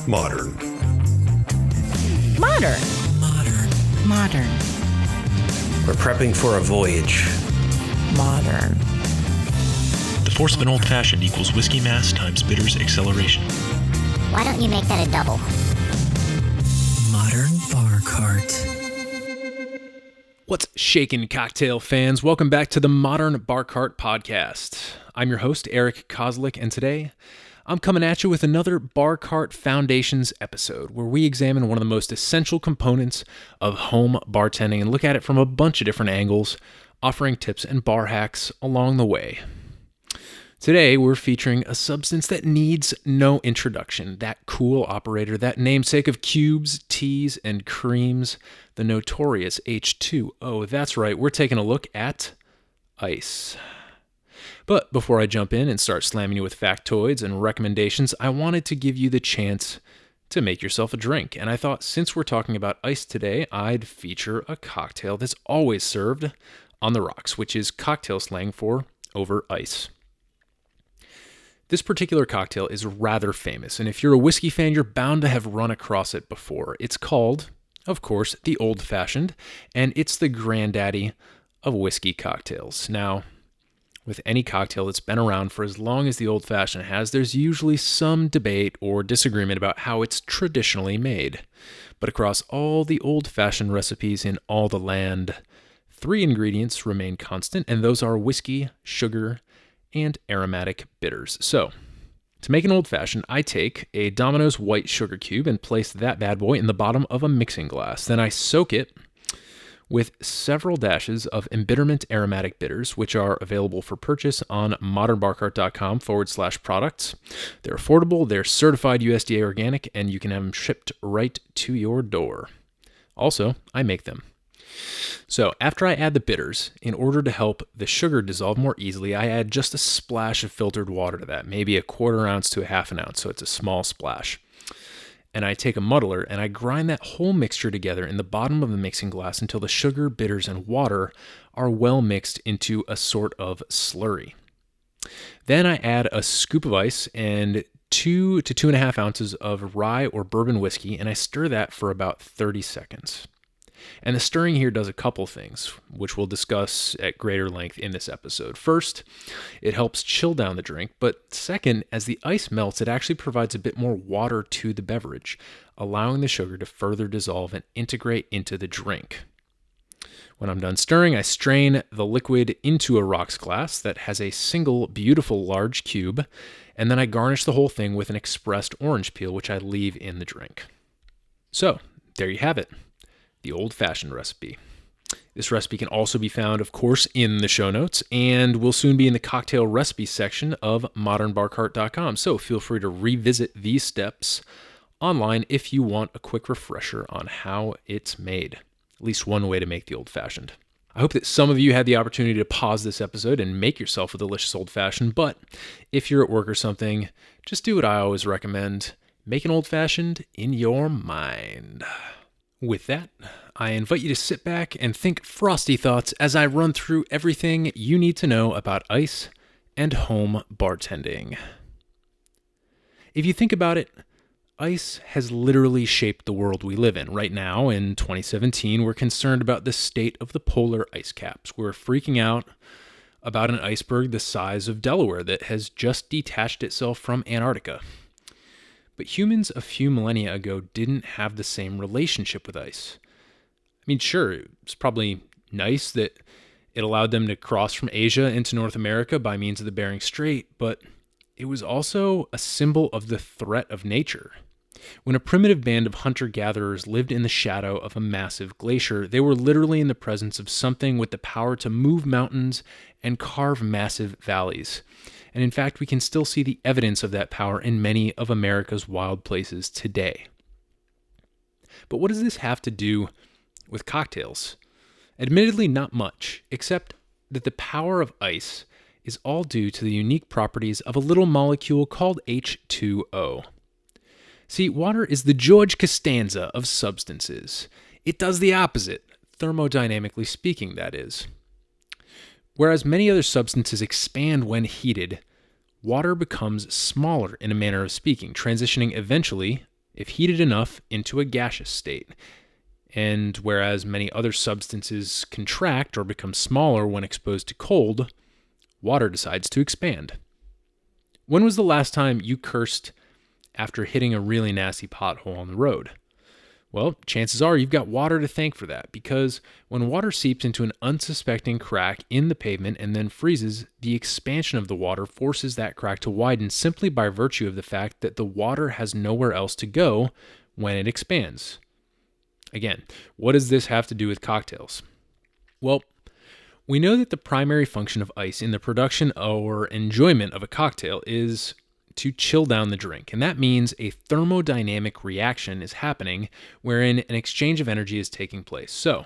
Modern. Modern. Modern. Modern. We're prepping for a voyage. Modern. The force of an old-fashioned equals whiskey mass times bitters acceleration. Why don't you make that a double? Modern Bar Cart. What's shaking, cocktail fans? Welcome back to the Modern Bar Cart podcast. I'm your host, Eric Kozlik, and today I'm coming at you with another Bar Cart Foundations episode where we examine one of the most essential components of home bartending and look at it from a bunch of different angles, offering tips and bar hacks along the way. Today, we're featuring a substance that needs no introduction, that cool operator, that namesake of cubes, teas, and creams, the notorious H2O. That's right, we're taking a look at ice. But before I jump in and start slamming you with factoids and recommendations, I wanted to give you the chance to make yourself a drink. And I thought since we're talking about ice today, I'd feature a cocktail that's always served on the rocks, which is cocktail slang for over ice. This particular cocktail is rather famous, and if you're a whiskey fan, you're bound to have run across it before. It's called, of course, the Old Fashioned, and it's the granddaddy of whiskey cocktails. Now, with any cocktail that's been around for as long as the Old Fashioned has, there's usually some debate or disagreement about how it's traditionally made. But across all the Old Fashioned recipes in all the land, 3 ingredients remain constant, and those are whiskey, sugar, and aromatic bitters. So, to make an Old Fashioned, I take a Domino's white sugar cube and place that bad boy in the bottom of a mixing glass. Then I soak it with several dashes of embitterment aromatic bitters, which are available for purchase on modernbarcart.com/products. They're affordable, they're certified USDA organic, and you can have them shipped right to your door. Also, I make them. So after I add the bitters, in order to help the sugar dissolve more easily, I add just a splash of filtered water to that, maybe a 1/4 ounce to a 1/2 ounce, so it's a small splash. And I take a muddler and I grind that whole mixture together in the bottom of the mixing glass until the sugar, bitters, and water are well mixed into a sort of slurry. Then I add a scoop of ice and 2 to 2.5 ounces of rye or bourbon whiskey, and I stir that for about 30 seconds. And the stirring here does a couple things, which we'll discuss at greater length in this episode. First, it helps chill down the drink, but second, as the ice melts, it actually provides a bit more water to the beverage, allowing the sugar to further dissolve and integrate into the drink. When I'm done stirring, I strain the liquid into a rocks glass that has a single beautiful large cube, and then I garnish the whole thing with an expressed orange peel, which I leave in the drink. So, there you have it. The old-fashioned recipe. This recipe can also be found, of course, in the show notes, and will soon be in the cocktail recipe section of modernbarcart.com. So feel free to revisit these steps online if you want a quick refresher on how it's made. At least one way to make the old-fashioned. I hope that some of you had the opportunity to pause this episode and make yourself a delicious old-fashioned, but if you're at work or something, just do what I always recommend. Make an old-fashioned in your mind. With that, I invite you to sit back and think frosty thoughts as I run through everything you need to know about ice and home bartending. If you think about it, ice has literally shaped the world we live in. Right now, in 2017, we're concerned about the state of the polar ice caps. We're freaking out about an iceberg the size of Delaware that has just detached itself from Antarctica. But humans a few millennia ago didn't have the same relationship with ice. I mean, sure, it's probably nice that it allowed them to cross from Asia into North America by means of the Bering Strait, but it was also a symbol of the threat of nature. When a primitive band of hunter-gatherers lived in the shadow of a massive glacier, they were literally in the presence of something with the power to move mountains and carve massive valleys. And in fact, we can still see the evidence of that power in many of America's wild places today. But what does this have to do with cocktails? Admittedly, not much, except that the power of ice is all due to the unique properties of a little molecule called H2O. See, water is the George Costanza of substances. It does the opposite, thermodynamically speaking, that is. Whereas many other substances expand when heated, water becomes smaller in a manner of speaking, transitioning eventually if heated enough, into a gaseous state. And whereas many other substances contract or become smaller when exposed to cold, water decides to expand. When was the last time you cursed after hitting a really nasty pothole on the road? Well, chances are you've got water to thank for that, because when water seeps into an unsuspecting crack in the pavement and then freezes, the expansion of the water forces that crack to widen simply by virtue of the fact that the water has nowhere else to go when it expands. Again, what does this have to do with cocktails? Well, we know that the primary function of ice in the production or enjoyment of a cocktail is to chill down the drink, and that means a thermodynamic reaction is happening wherein an exchange of energy is taking place. So,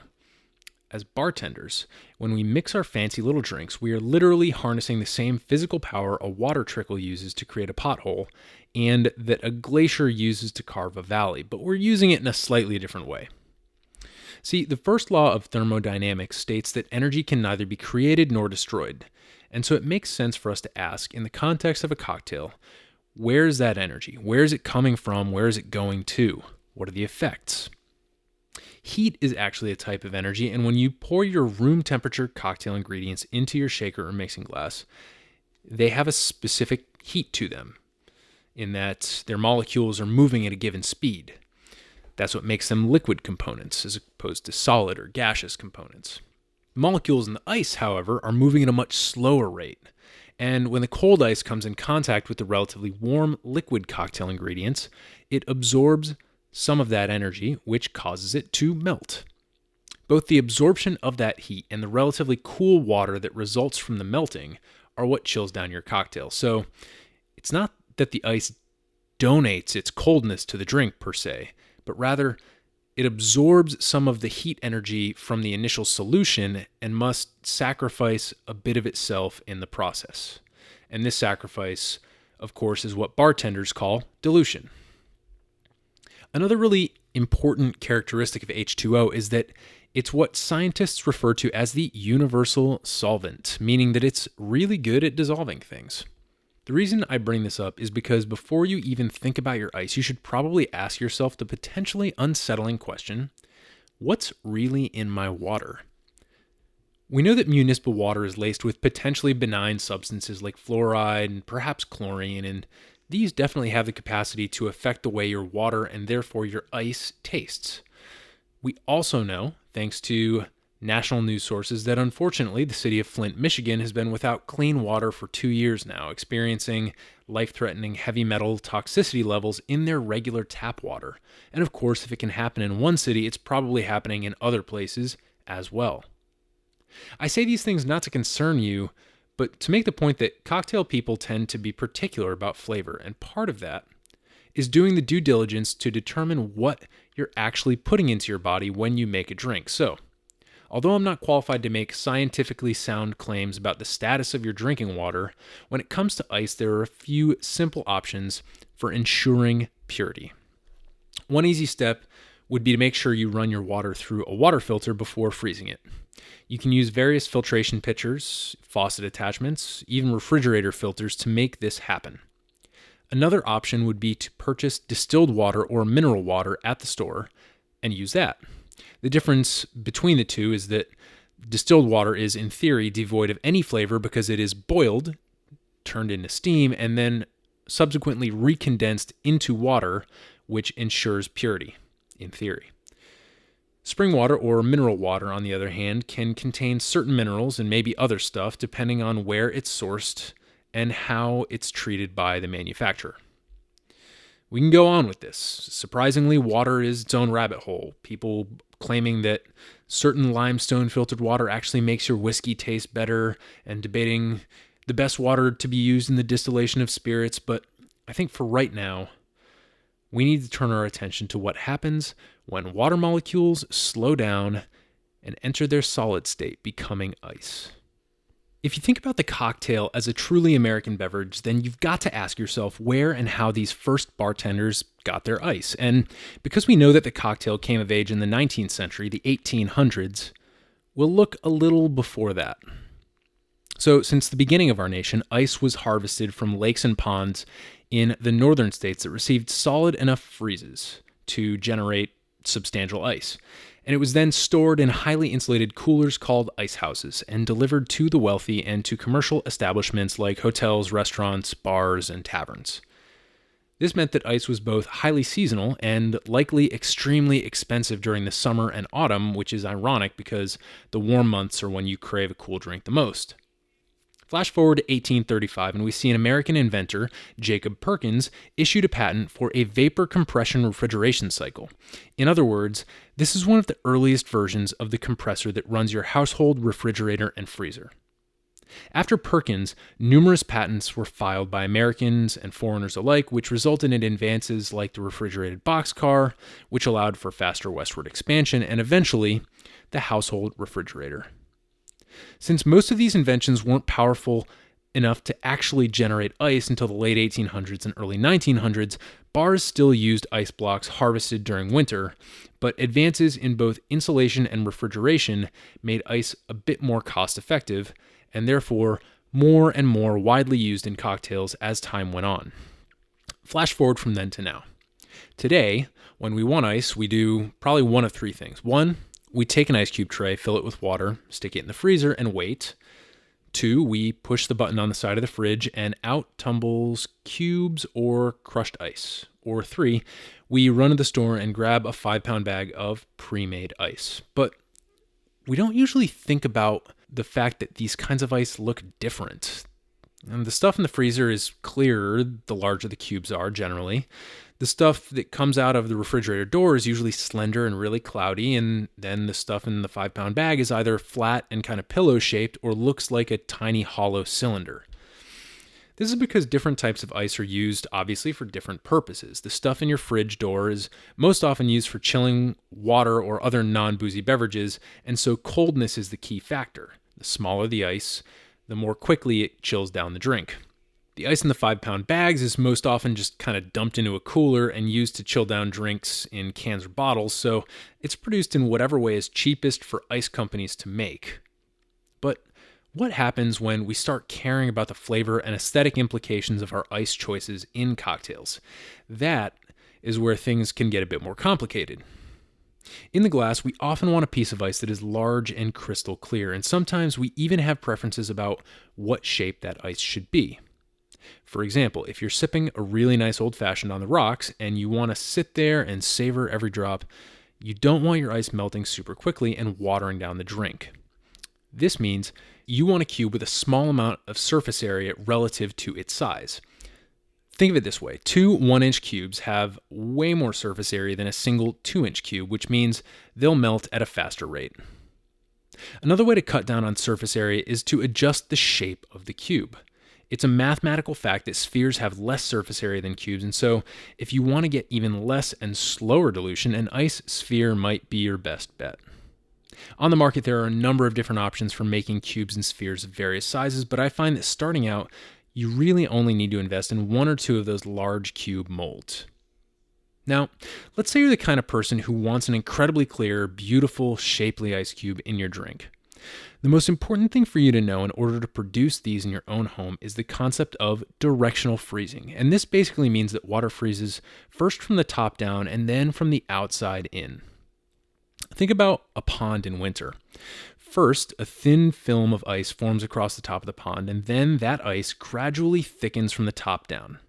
as bartenders, when we mix our fancy little drinks, we are literally harnessing the same physical power a water trickle uses to create a pothole and that a glacier uses to carve a valley, but we're using it in a slightly different way. See, the first law of thermodynamics states that energy can neither be created nor destroyed. And so it makes sense for us to ask, in the context of a cocktail, where is that energy? Where is it coming from? Where is it going to? What are the effects? Heat is actually a type of energy, and when you pour your room temperature cocktail ingredients into your shaker or mixing glass, they have a specific heat to them, in that their molecules are moving at a given speed. That's what makes them liquid components as opposed to solid or gaseous components. Molecules in the ice, however, are moving at a much slower rate. And when the cold ice comes in contact with the relatively warm liquid cocktail ingredients, it absorbs some of that energy, which causes it to melt. Both the absorption of that heat and the relatively cool water that results from the melting are what chills down your cocktail. So it's not that the ice donates its coldness to the drink per se, but rather it absorbs some of the heat energy from the initial solution and must sacrifice a bit of itself in the process. And this sacrifice, of course, is what bartenders call dilution. Another really important characteristic of H2O is that it's what scientists refer to as the universal solvent, meaning that it's really good at dissolving things. The reason I bring this up is because before you even think about your ice, you should probably ask yourself the potentially unsettling question, what's really in my water? We know that municipal water is laced with potentially benign substances like fluoride and perhaps chlorine, and these definitely have the capacity to affect the way your water and therefore your ice tastes. We also know, thanks to national news sources, that unfortunately the city of Flint, Michigan has been without clean water for 2 years now, experiencing life-threatening heavy metal toxicity levels in their regular tap water. And of course, if it can happen in one city, it's probably happening in other places as well. I say these things not to concern you, but to make the point that cocktail people tend to be particular about flavor, and part of that is doing the due diligence to determine what you're actually putting into your body when you make a drink. So, although I'm not qualified to make scientifically sound claims about the status of your drinking water, when it comes to ice, there are a few simple options for ensuring purity. One easy step would be to make sure you run your water through a water filter before freezing it. You can use various filtration pitchers, faucet attachments, even refrigerator filters to make this happen. Another option would be to purchase distilled water or mineral water at the store and use that. The difference between the two is that distilled water is, in theory, devoid of any flavor because it is boiled, turned into steam, and then subsequently recondensed into water, which ensures purity, in theory. Spring water or mineral water, on the other hand, can contain certain minerals and maybe other stuff depending on where it's sourced and how it's treated by the manufacturer. We can go on with this. Surprisingly, water is its own rabbit hole. People claiming that certain limestone filtered water actually makes your whiskey taste better, and debating the best water to be used in the distillation of spirits. But I think for right now, we need to turn our attention to what happens when water molecules slow down and enter their solid state, becoming ice. If you think about the cocktail as a truly American beverage, then you've got to ask yourself where and how these first bartenders got their ice. And because we know that the cocktail came of age in the 19th century, the 1800s, we'll look a little before that. So since the beginning of our nation, ice was harvested from lakes and ponds in the northern states that received solid enough freezes to generate substantial ice. And it was then stored in highly insulated coolers called ice houses and delivered to the wealthy and to commercial establishments like hotels, restaurants, bars, and taverns. This meant that ice was both highly seasonal and likely extremely expensive during the summer and autumn, which is ironic because the warm months are when you crave a cool drink the most. Flash forward to 1835, and we see an American inventor, Jacob Perkins, issued a patent for a vapor compression refrigeration cycle. In other words, this is one of the earliest versions of the compressor that runs your household refrigerator and freezer. After Perkins, numerous patents were filed by Americans and foreigners alike, which resulted in advances like the refrigerated boxcar, which allowed for faster westward expansion, and eventually, the household refrigerator. Since most of these inventions weren't powerful enough to actually generate ice until the late 1800s and early 1900s, bars still used ice blocks harvested during winter, but advances in both insulation and refrigeration made ice a bit more cost-effective, and therefore more and more widely used in cocktails as time went on. Flash forward from then to now. Today, when we want ice, we do probably one of three things. One, we take an ice cube tray, fill it with water, stick it in the freezer, and wait. Two, we push the button on the side of the fridge, and out tumbles cubes or crushed ice. Or three, we run to the store and grab a 5-pound bag of pre-made ice. But we don't usually think about the fact that these kinds of ice look different. And the stuff in the freezer is clearer the larger the cubes are generally. The stuff that comes out of the refrigerator door is usually slender and really cloudy, and then the stuff in the 5-pound bag is either flat and kind of pillow-shaped or looks like a tiny hollow cylinder. This is because different types of ice are used, obviously, for different purposes. The stuff in your fridge door is most often used for chilling water or other non-boozy beverages, and so coldness is the key factor. The smaller the ice, the more quickly it chills down the drink. The ice in the 5-pound bags is most often just kind of dumped into a cooler and used to chill down drinks in cans or bottles, so it's produced in whatever way is cheapest for ice companies to make. But what happens when we start caring about the flavor and aesthetic implications of our ice choices in cocktails? That is where things can get a bit more complicated. In the glass, we often want a piece of ice that is large and crystal clear, and sometimes we even have preferences about what shape that ice should be. For example, if you're sipping a really nice old-fashioned on the rocks and you want to sit there and savor every drop, you don't want your ice melting super quickly and watering down the drink. This means you want a cube with a small amount of surface area relative to its size. Think of it this way. 2 1-inch cubes have way more surface area than a single 2-inch cube, which means they'll melt at a faster rate. Another way to cut down on surface area is to adjust the shape of the cube. It's a mathematical fact that spheres have less surface area than cubes, and so if you want to get even less and slower dilution, an ice sphere might be your best bet. On the market, there are a number of different options for making cubes and spheres of various sizes, but I find that starting out, you really only need to invest in 1 or 2 of those large cube molds. Now, let's say you're the kind of person who wants an incredibly clear, beautiful, shapely ice cube in your drink. The most important thing for you to know in order to produce these in your own home is the concept of directional freezing. And this basically means that water freezes first from the top down and then from the outside in. Think about a pond in winter. First, a thin film of ice forms across the top of the pond, and then that ice gradually thickens from the top down.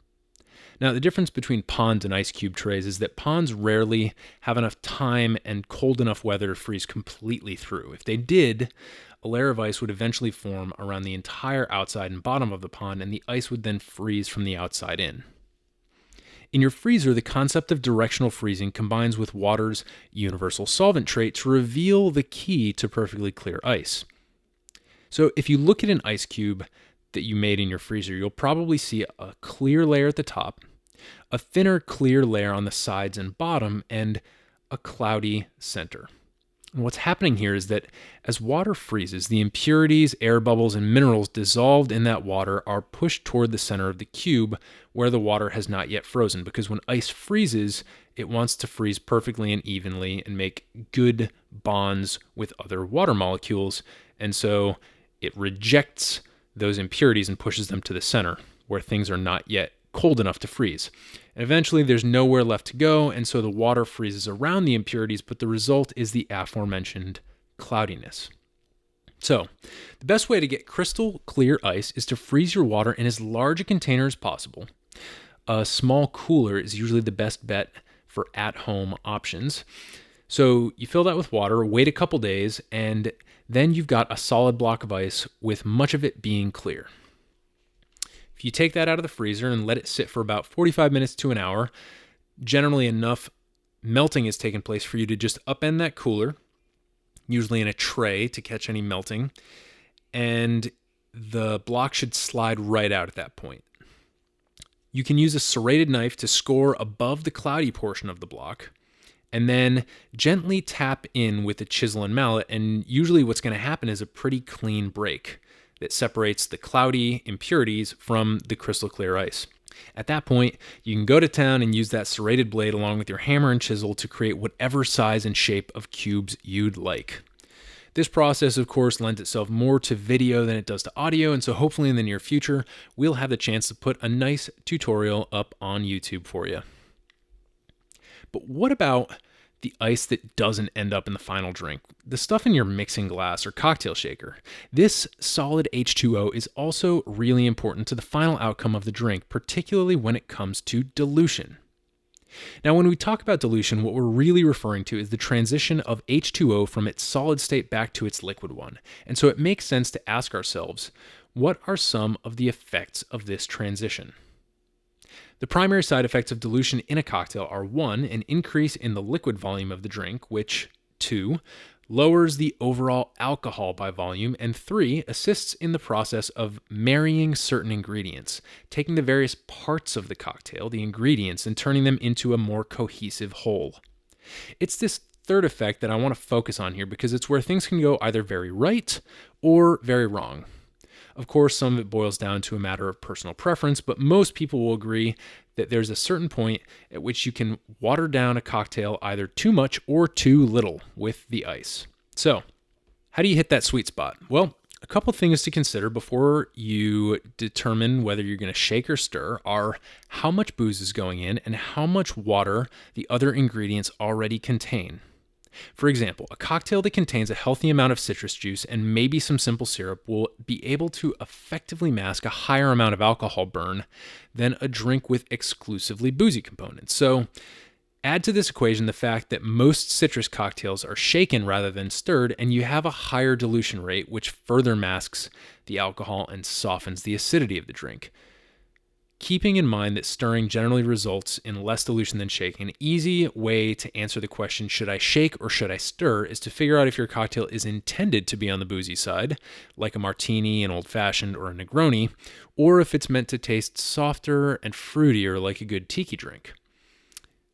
Now, the difference between ponds and ice cube trays is that ponds rarely have enough time and cold enough weather to freeze completely through. If they did, a layer of ice would eventually form around the entire outside and bottom of the pond, and the ice would then freeze from the outside in. In your freezer, the concept of directional freezing combines with water's universal solvent trait to reveal the key to perfectly clear ice. So if you look at an ice cube that you made in your freezer, you'll probably see a clear layer at the top, a thinner clear layer on the sides and bottom, and a cloudy center. And what's happening here is that as water freezes, the impurities, air bubbles, and minerals dissolved in that water are pushed toward the center of the cube where the water has not yet frozen, because when ice freezes, it wants to freeze perfectly and evenly and make good bonds with other water molecules, and so it rejects those impurities and pushes them to the center where things are not yet cold enough to freeze. And eventually there's nowhere left to go, and so the water freezes around the impurities, but the result is the aforementioned cloudiness. So, the best way to get crystal clear ice is to freeze your water in as large a container as possible. A small cooler is usually the best bet for at-home options. So you fill that with water, wait a couple days, and then you've got a solid block of ice with much of it being clear. If you take that out of the freezer and let it sit for about 45 minutes to an hour, generally enough melting has taken place for you to just upend that cooler, usually in a tray to catch any melting, and the block should slide right out at that point. You can use a serrated knife to score above the cloudy portion of the block, and then gently tap in with a chisel and mallet, and usually what's going to happen is a pretty clean break that separates the cloudy impurities from the crystal clear ice. At that point, you can go to town and use that serrated blade along with your hammer and chisel to create whatever size and shape of cubes you'd like. This process, of course, lends itself more to video than it does to audio, and so hopefully in the near future, we'll have the chance to put a nice tutorial up on YouTube for you. But what about the ice that doesn't end up in the final drink? The stuff in your mixing glass or cocktail shaker. This solid H2O is also really important to the final outcome of the drink, particularly when it comes to dilution. Now, when we talk about dilution, what we're really referring to is the transition of H2O from its solid state back to its liquid one. And so it makes sense to ask ourselves, what are some of the effects of this transition? The primary side effects of dilution in a cocktail are 1, an increase in the liquid volume of the drink, which 2, lowers the overall alcohol by volume, and 3, assists in the process of marrying certain ingredients, taking the various parts of the cocktail, the ingredients, and turning them into a more cohesive whole. It's this third effect that I want to focus on here because it's where things can go either very right or very wrong. Of course, some of it boils down to a matter of personal preference, but most people will agree that there's a certain point at which you can water down a cocktail either too much or too little with the ice. So, how do you hit that sweet spot? Well, a couple things to consider before you determine whether you're going to shake or stir are how much booze is going in and how much water the other ingredients already contain. For example, a cocktail that contains a healthy amount of citrus juice and maybe some simple syrup will be able to effectively mask a higher amount of alcohol burn than a drink with exclusively boozy components. So, add to this equation the fact that most citrus cocktails are shaken rather than stirred, and you have a higher dilution rate, which further masks the alcohol and softens the acidity of the drink. Keeping in mind that stirring generally results in less dilution than shaking, an easy way to answer the question, should I shake or should I stir, is to figure out if your cocktail is intended to be on the boozy side, like a martini, an old-fashioned, or a Negroni, or if it's meant to taste softer and fruitier like a good tiki drink.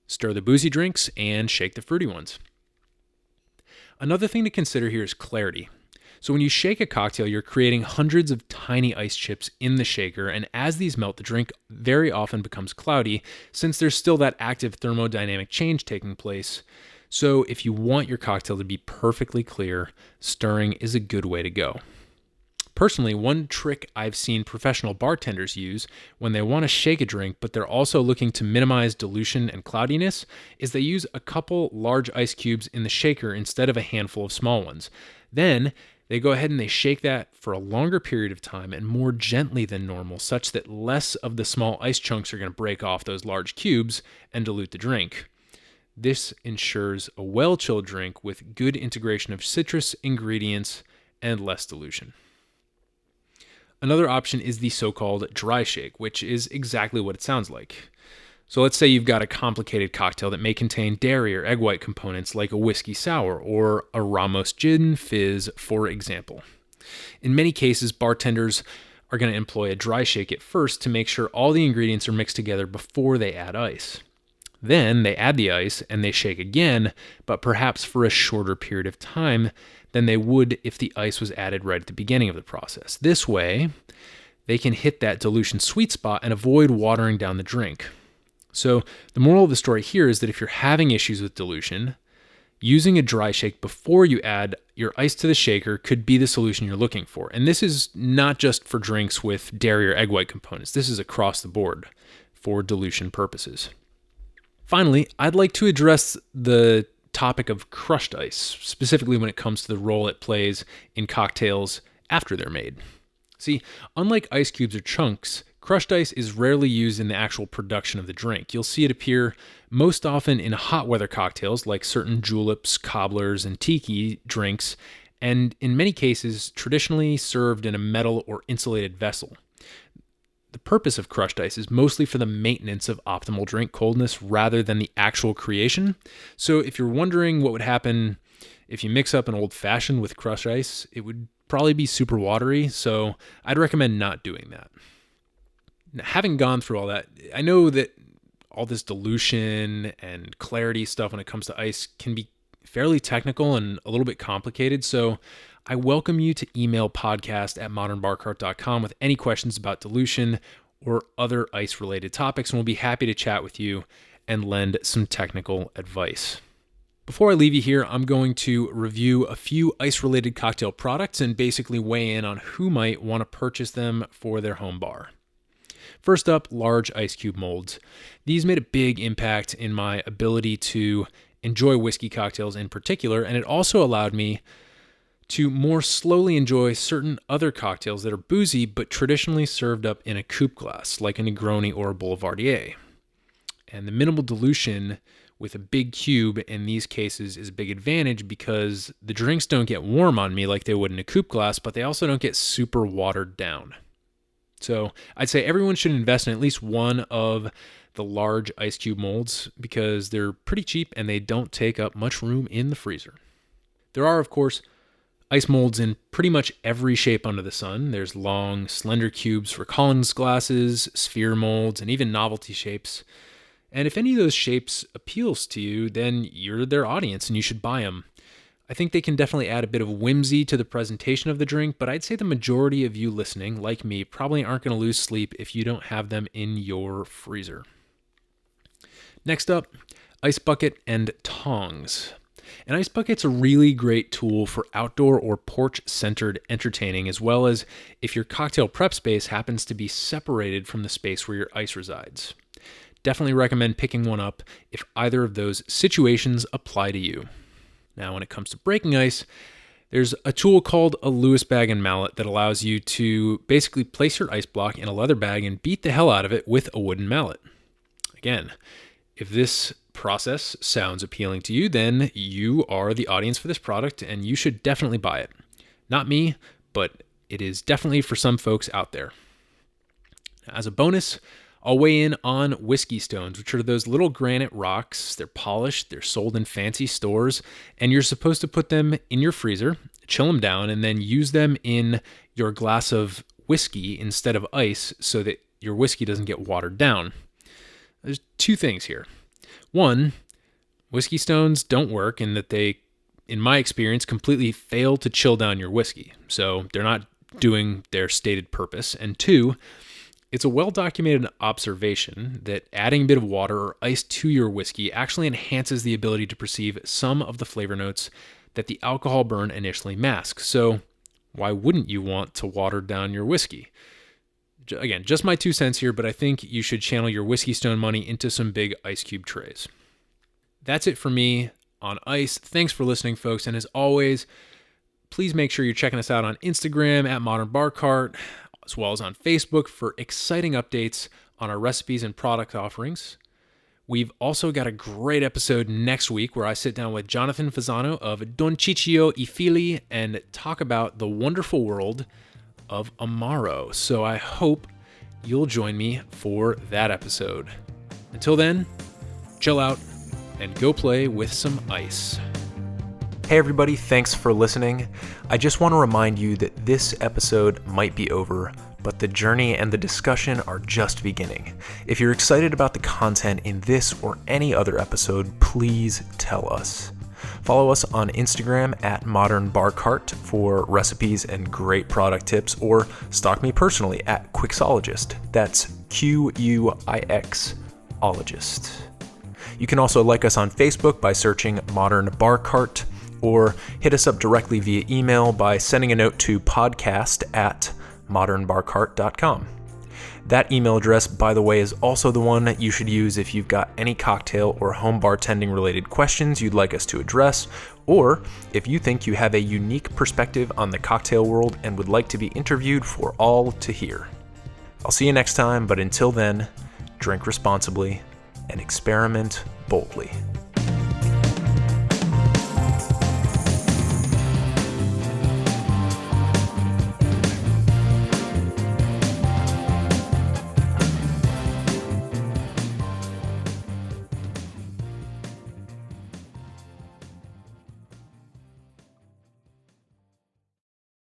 Stir the boozy drinks and shake the fruity ones. Another thing to consider here is clarity. So when you shake a cocktail, you're creating hundreds of tiny ice chips in the shaker, and as these melt, the drink very often becomes cloudy since there's still that active thermodynamic change taking place. So if you want your cocktail to be perfectly clear, stirring is a good way to go. Personally, one trick I've seen professional bartenders use when they want to shake a drink, but they're also looking to minimize dilution and cloudiness, is they use a couple large ice cubes in the shaker instead of a handful of small ones. Then they go ahead and they shake that for a longer period of time and more gently than normal, such that less of the small ice chunks are going to break off those large cubes and dilute the drink. This ensures a well-chilled drink with good integration of citrus ingredients and less dilution. Another option is the so-called dry shake, which is exactly what it sounds like. So let's say you've got a complicated cocktail that may contain dairy or egg white components like a whiskey sour or a Ramos gin fizz, for example. In many cases, bartenders are going to employ a dry shake at first to make sure all the ingredients are mixed together before they add ice. Then they add the ice and they shake again, but perhaps for a shorter period of time than they would if the ice was added right at the beginning of the process. This way, they can hit that dilution sweet spot and avoid watering down the drink. So the moral of the story here is that if you're having issues with dilution, using a dry shake before you add your ice to the shaker could be the solution you're looking for. And this is not just for drinks with dairy or egg white components. This is across the board. for dilution purposes. Finally, I'd like to address the topic of crushed ice, specifically when it comes to the role it plays in cocktails after they're made. See, unlike ice cubes or chunks, crushed ice is rarely used in the actual production of the drink. You'll see it appear most often in hot weather cocktails like certain juleps, cobblers, and tiki drinks, and in many cases traditionally served in a metal or insulated vessel. The purpose of crushed ice is mostly for the maintenance of optimal drink coldness rather than the actual creation. So if you're wondering what would happen if you mix up an old fashioned with crushed ice, it would probably be super watery, so I'd recommend not doing that. Now, having gone through all that, I know that all this dilution and clarity stuff when it comes to ice can be fairly technical and a little bit complicated, so I welcome you to email podcast@modernbarcart.com with any questions about dilution or other ice-related topics, and we'll be happy to chat with you and lend some technical advice. Before I leave you here, I'm going to review a few ice-related cocktail products and basically weigh in on who might want to purchase them for their home bar. First up, large ice cube molds. These made a big impact in my ability to enjoy whiskey cocktails in particular, and it also allowed me to more slowly enjoy certain other cocktails that are boozy but traditionally served up in a coupe glass, like a Negroni or a Boulevardier. And the minimal dilution with a big cube in these cases is a big advantage because the drinks don't get warm on me like they would in a coupe glass, but they also don't get super watered down. So I'd say everyone should invest in at least one of the large ice cube molds because they're pretty cheap and they don't take up much room in the freezer. There are, of course, ice molds in pretty much every shape under the sun. There's long, slender cubes for Collins glasses, sphere molds, and even novelty shapes. And if any of those shapes appeals to you, then you're their audience and you should buy them. I think they can definitely add a bit of whimsy to the presentation of the drink, but I'd say the majority of you listening, like me, probably aren't going to lose sleep if you don't have them in your freezer. Next up, ice bucket and tongs. An ice bucket's a really great tool for outdoor or porch-centered entertaining, as well as if your cocktail prep space happens to be separated from the space where your ice resides. Definitely recommend picking one up if either of those situations apply to you. Now, when it comes to breaking ice, there's a tool called a Lewis bag and mallet that allows you to basically place your ice block in a leather bag and beat the hell out of it with a wooden mallet. Again, if this process sounds appealing to you, then you are the audience for this product and you should definitely buy it. Not me, but it is definitely for some folks out there. As a bonus, I'll weigh in on whiskey stones, which are those little granite rocks. They're polished, they're sold in fancy stores, and you're supposed to put them in your freezer, chill them down, and then use them in your glass of whiskey instead of ice so that your whiskey doesn't get watered down. There's two things here. One, whiskey stones don't work in that they, in my experience, completely fail to chill down your whiskey. So they're not doing their stated purpose. And two, it's a well-documented observation that adding a bit of water or ice to your whiskey actually enhances the ability to perceive some of the flavor notes that the alcohol burn initially masks. So why wouldn't you want to water down your whiskey? Again, just my 2 cents here, but I think you should channel your whiskey stone money into some big ice cube trays. That's it for me on ice. Thanks for listening, folks. And as always, please make sure you're checking us out on Instagram at Modern Bar Cart, as well as on Facebook for exciting updates on our recipes and product offerings. We've also got a great episode next week where I sit down with Jonathan Fasano of Don Ciccio I Fili and talk about the wonderful world of Amaro. So I hope you'll join me for that episode. Until then, chill out and go play with some ice. Hey everybody, thanks for listening. I just want to remind you that this episode might be over, but the journey and the discussion are just beginning. If you're excited about the content in this or any other episode, please tell us. Follow us on Instagram at Modern Bar Cart for recipes and great product tips, or stalk me personally at Quixologist. That's Quixologist. You can also like us on Facebook by searching Modern Bar Cart, or hit us up directly via email by sending a note to podcast@modernbarcart.com. That email address, by the way, is also the one that you should use if you've got any cocktail or home bartending related questions you'd like us to address, or if you think you have a unique perspective on the cocktail world and would like to be interviewed for all to hear. I'll see you next time, but until then, drink responsibly and experiment boldly.